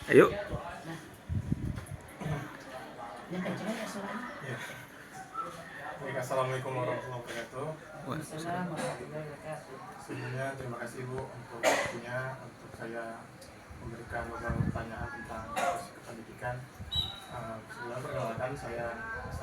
Ayo. Nah, yang kenceng ya suaranya. Ya. Baik, assalamualaikum warahmatullahi wabarakatuh. Waalaikumsalam warahmatullahi wabarakatuh. Sebelumnya terima kasih Bu untuk waktunya untuk saya memberikan beberapa pertanyaan tentang pendidikan. Sebelumnya perkenalkan saya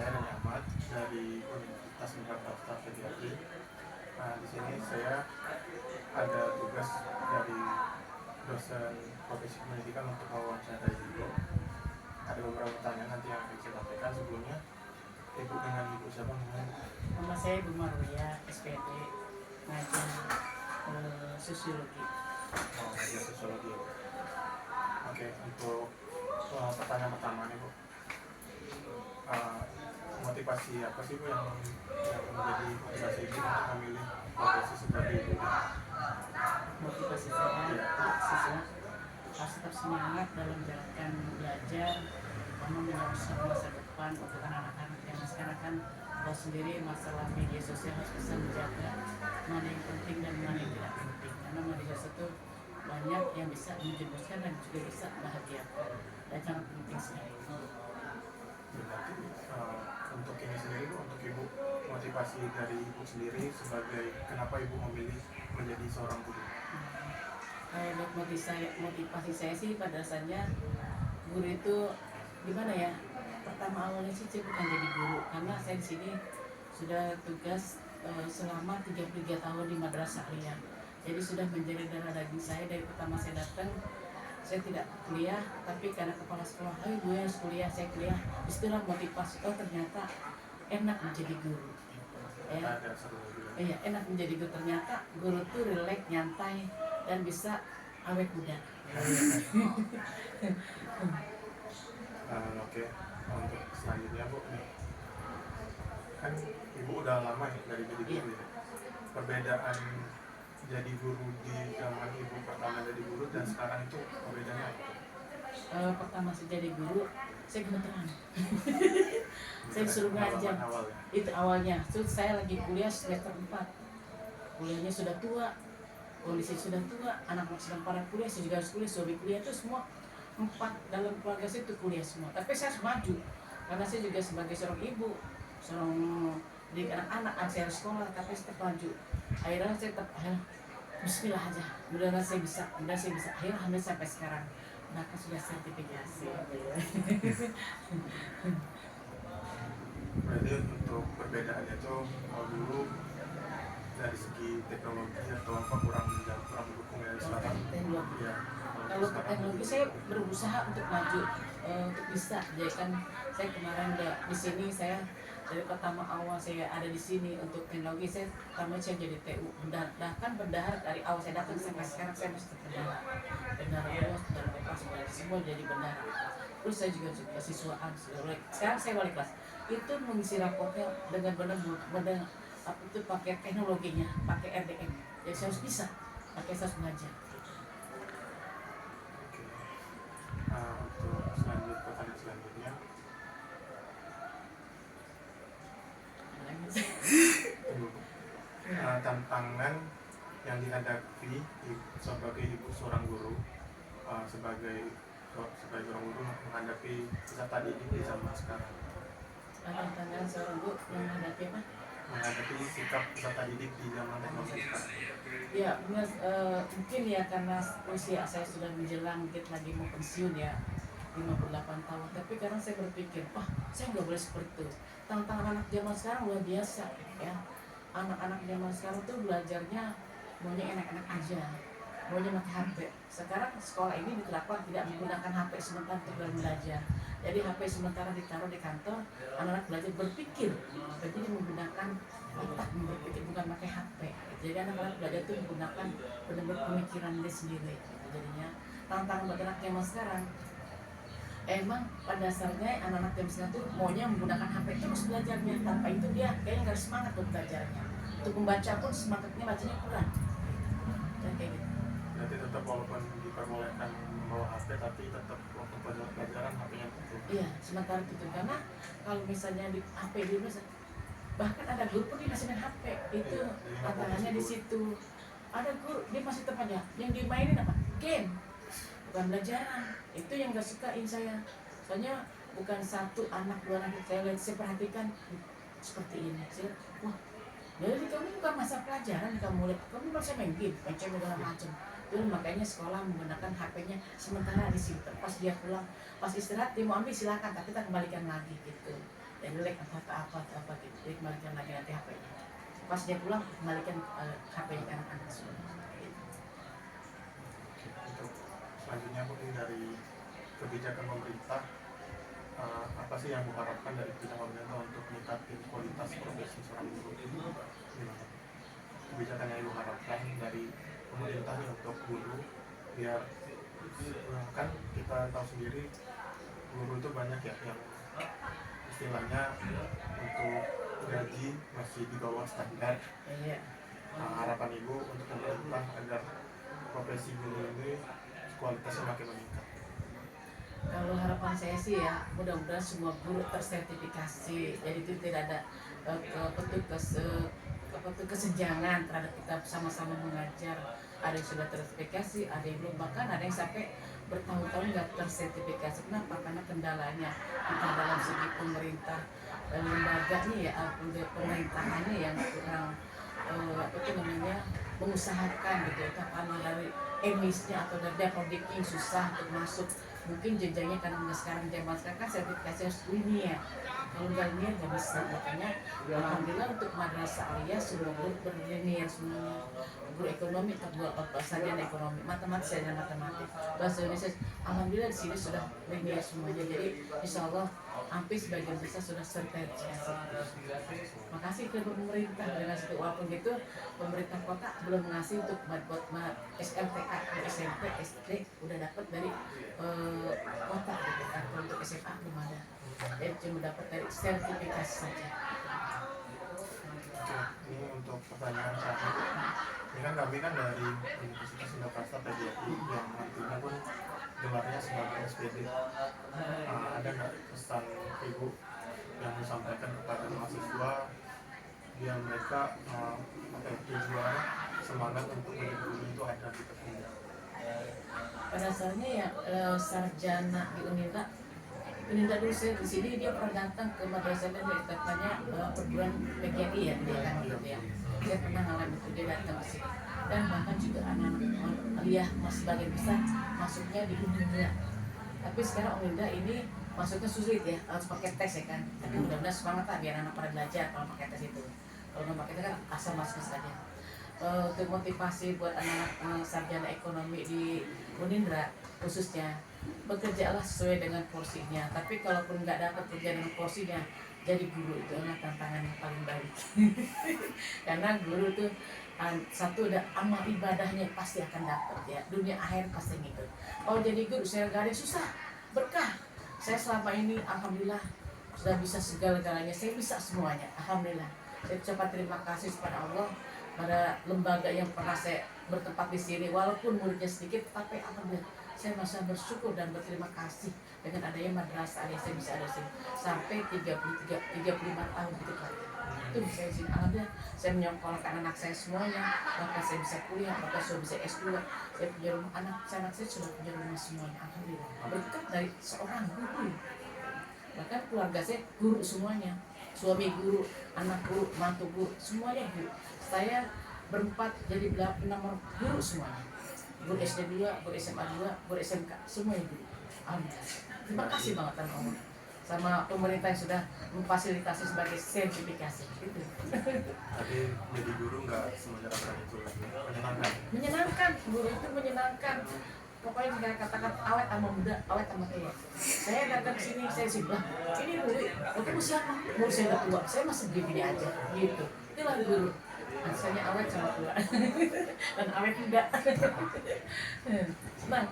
Reni Ahmad dari Universitas Negara Bangsa Pediatri. Di sini saya ada tugas dari dosen profesi pendidikan untuk wawancara Ibu. Ada beberapa pertanyaan nanti yang akan saya sampaikan. Sebelumnya, Ibu dengan Ibu siapa namanya? Nama saya Ibu Marwiyah, SPD, ngajar sosiologi. Oh, ngajar sosiologi. Oke, untuk pertanyaan pertama nih Bu, motivasi apa sih Bu yang menjadi motivasi Ibu untuk memilih profesi sebagai ibu? Motivasi saya, siswa harus tetap semangat dalam menjalankan belajar, karena menyusun masa depan untuk anak-anak yang sekarang kan tahu sendiri masalah media sosial harus bisa menjaga mana yang penting dan mana yang tidak penting, karena media sosial itu banyak yang bisa menjerumuskan dan juga bisa membahagiakan dan sangat penting sekali. Berarti untuk ini sendiri Bu, untuk Ibu, motivasi dari Ibu sendiri sebagai kenapa Ibu memilih menjadi seorang guru? Motivasi saya sih pada dasarnya guru itu gimana ya, pertama awalnya sih saya bukan jadi guru karena saya di sini sudah tugas selama 33 tahun di Madrasah Aliyah, jadi sudah menjadi darah daging saya. Dari pertama saya datang saya tidak kuliah, tapi karena kepala sekolah, ayo gue harus kuliah, saya kuliah. Disitulah motivasi, oh ternyata enak menjadi guru ya. Iya, enak menjadi guru, ternyata guru tuh relax, nyantai, dan bisa awet muda. Oke, untuk selanjutnya Bu, nih kan Ibu udah lama ya dari jadi guru ya. Perbedaan jadi guru di zaman Ibu pertama jadi guru dan sekarang itu perbedaannya apa? Pertama saya jadi guru, saya gemeteran. Saya disuruh ngajar. Itu awalnya. Terus saya lagi kuliah semester 4. Kuliahnya sudah tua, kondisi sudah tua, anak-anak sedang pada kuliah, saya juga harus kuliah, suami kuliah, itu semua 4 dalam keluarga saya itu kuliah semua. Tapi saya harus maju, karena saya juga sebagai seorang ibu, seorang didik anak-anak, saya harus sekolah, tapi saya tetap maju. Akhirnya saya tetap, bismillah aja, mudah-mudahan saya bisa, akhirnya alhamdulillah sampai sekarang. Bahkan sudah sertifikasi. Berarti untuk perbedaannya itu kalau dulu dari segi teknologi atau apa kurang mendukung ya sekarang. Teknologi. Ya, kalau teknologi saya berusaha untuk maju, untuk bisa. Jadi kan saya kemarin di sini, saya dari pertama awal saya ada di sini untuk teknologi, saya pertama saya jadi TU, bahkan bendahara dari awal saya datang sampai sekarang saya masih bendahara Allah, bendahara bebas, semua jadi bendahara. Terus saya juga siswaan, sekarang saya wali kelas. Itu mengisi raportnya dengan benar-benar apa itu pakai teknologinya, pakai RDM. Jadi saya harus bisa, pakai saya harus mengajar. Untuk pertanyaan selanjutnya, tantangan yang dihadapi sebagai ibu seorang guru, sebagai seorang guru menghadapi peserta didik di zaman sekarang. Tantangan seorang guru yang menghadapi apa? Menghadapi sikap peserta didik di zaman teknologi sekarang. Ya, mungkin ya karena usia saya sudah menjelang, dikit lagi mau pensiun ya, 58 tahun. Tapi karena saya berpikir, saya nggak boleh seperti itu. Tantangan anak zaman sekarang luar biasa ya. Anak-anak zaman sekarang tuh belajarnya maunya enak-enak aja, maunya pakai HP. Sekarang sekolah ini diterapkan tidak menggunakan HP sementara untuk belajar. Jadi HP sementara ditaruh di kantor, anak-anak belajar berpikir. Jadi menggunakan otak berpikir, bukan pakai HP. Jadi anak-anak belajar itu menggunakan benar-benar pemikiran dia sendiri. Jadinya tantangan bagi anak zaman sekarang. Emang pada dasarnya anak-anak zaman sekarang tuh maunya menggunakan HP terus belajarnya. Tanpa itu dia kayaknya nggak semangat untuk belajarnya. Untuk membaca pun semangatnya bacanya kurang. Dan kayak gitu. Berarti tetap walaupun diperbolehkan membawa HP, tapi tetap waktu pelajaran HP-nya tutup. Iya, sementara itu karena kalau misalnya di HP di rumah, bahkan ada guru pun dia masih main HP. Itu tantangannya di situ. Ada guru dia masih tetap aja yang dimainin apa? Game. pembelajaran. Itu yang gak sukain saya. Soalnya bukan satu anak, dua anak, saya perhatikan seperti ini. Wah, jadi kamu bukan masa pelajaran, kamu masih main game, main segala macam. Itu makanya sekolah menggunakan HP-nya sementara disimpan. Pas dia pulang, pas istirahat dia mau ambil silakan, tapi kita kembalikan lagi gitu. Dan like apa gitu, dia kembalikan lagi nanti HP-nya. Pas dia pulang kembalikan HP-nya ke anak-anak semua. Gitu. Untuk selanjutnya mungkin dari kebijakan pemerintah, apa sih yang diharapkan dari kebijakan pemerintah untuk meningkatkan kualitas profesi seorang guru? Gimana? Kebijakan yang diharapkan dari pemerintah nih untuk guru, biar kan kita tahu sendiri guru itu banyak ya yang istilahnya untuk gaji masih di bawah standar. Iya. Harapan ibu untuk pemerintah agar profesi guru ini kualitasnya makin meningkat. Kalau harapan saya sih ya, mudah-mudahan semua guru tersertifikasi. Jadi itu tidak ada kesenjangan terhadap kita sama-sama mengajar. Ada yang sudah tersertifikasi, ada yang belum, bahkan ada yang sampai bertahun-tahun nggak tersertifikasi. Kenapa? Karena kendalanya bukan dalam segi pemerintah lembaganya ya, pemerintahannya yang kurang mengusahakan gitu. Karena dari emisnya atau dari produknya susah untuk masuk. Mungkin jenjangnya karena sekarang zaman sekarang kan sertifikasi harus linear. Kalau nggak linear nggak bisa. Makanya alhamdulillah untuk madrasah aliyah semua guru berlinear semuanya. Guru ekonomi, sarjana ekonomi, matematik, sarjana matematik, bahasa Indonesia. Alhamdulillah di sini sudah linear semuanya. Jadi insya Allah hampir sebagian besar sudah sertifikasi. Makasih ke pemerintah dengan situ. Walaupun gitu pemerintah kota belum ngasih untuk buat SLTA, SMP, SD udah dapat dari kota gitu kan. Untuk SMA belum ada. Jadi cuma dapat dari sertifikasi saja. Ini untuk pertanyaan terakhir. Ini kan kami kan dari Universitas Indonesia PGRI yang nantinya pun gelarnya sebagai SPD. Ada nggak pesan ibu yang disampaikan kepada mahasiswa biar mereka tujuan semangat untuk menjadi guru itu ada di tertunda? Pada dasarnya ya sarjana di Unida dulu saya di sini dia pernah datang ke madrasah dan dia katanya perguruan PGRI ya dia kan gitu ya. Saya pernah ngalamin itu, dia datang ke sini dan bahkan juga anak-anak aliyah masih sebagian besar masuknya di Unida. Tapi sekarang Unida ini masuknya sulit ya, harus pakai tes ya kan. Tapi mudah-mudahan semangat lah biar anak pada belajar kalau pakai tes itu. Kalau nggak pakai tes kan asal masuk saja. Untuk motivasi buat anak-anak sarjana ekonomi di Unindra khususnya, bekerjalah sesuai dengan porsinya. Tapi kalaupun nggak dapat kerja dengan porsinya, jadi guru itu adalah tantangan yang paling baik. Karena guru itu satu ada amal ibadahnya pasti akan dapat ya, dunia akhir pasti ngikut. Kalau jadi guru saya gak ada susah, berkah. Saya selama ini alhamdulillah sudah bisa segala-galanya, saya bisa semuanya, alhamdulillah. Saya ucapkan terima kasih kepada Allah, pada lembaga yang pernah saya bertempat di sini, walaupun muridnya sedikit, tapi alhamdulillah saya masih bersyukur dan berterima kasih dengan adanya madrasah aliyah saya bisa ada sini sampai 35 tahun gitu kan. Itu bisa di sini, alhamdulillah saya menyekolahkan anak saya semuanya, bahkan saya bisa kuliah, bahkan saya bisa S2, saya punya rumah, anak saya sudah punya rumah semuanya, alhamdulillah berkat dari seorang guru. Bahkan keluarga saya guru semuanya, suami guru, anak guru, mantu guru, semuanya guru. Saya berempat jadi 6 guru semuanya. Guru SD 2, guru SMA 2, guru SMK, semuanya guru. Alhamdulillah. Terima kasih banget sama Allah, sama pemerintah yang sudah memfasilitasi sebagai sertifikasi. Gitu. Tapi jadi guru nggak semuanya rasa itu menyenangkan. Menyenangkan, guru itu menyenangkan. Pokoknya saya katakan awet sama muda, awet sama tua. Saya datang sini, saya simpah. Ini guru, aku siapa? Guru saya udah tua, saya masih begini aja. Gitu. Itulah guru. Rasanya awet sama tua dan awet muda. Senang,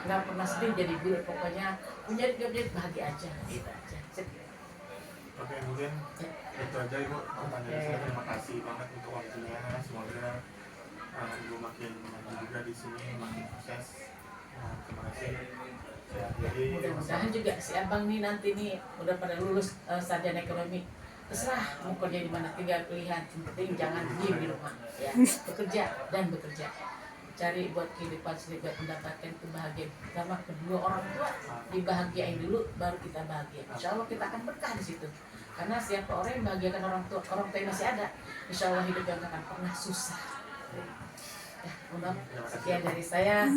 nggak pernah sedih jadi guru. Pokoknya punya bahagia aja, gitu aja. Oke, mungkin itu aja ibu pertanyaan saya. Terima kasih banget untuk waktunya. Semoga ibu makin maju juga di sini, makin sukses. Terima kasih. Jadi mudah-mudahan juga si abang nih nanti nih udah pada lulus sarjana ekonomi. Terserah mau kerja di mana, tinggal pilihan. Yang penting jangan diem di rumah, ya. Bekerja dan bekerja. cari buat kehidupan sendiri, buat mendapatkan kebahagiaan. Pertama kedua orang tua dibahagiain dulu, baru kita bahagia. Insya Allah kita akan berkah di situ. Karena siapa orang yang membahagiakan orang tua yang masih ada, insya Allah hidup yang akan pernah susah. Ya, mohon sekian dari saya.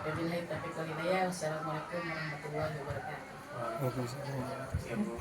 Wabillahi taufiq wal hidayah. Wassalamualaikum warahmatullahi wabarakatuh. Wah, siap Bu.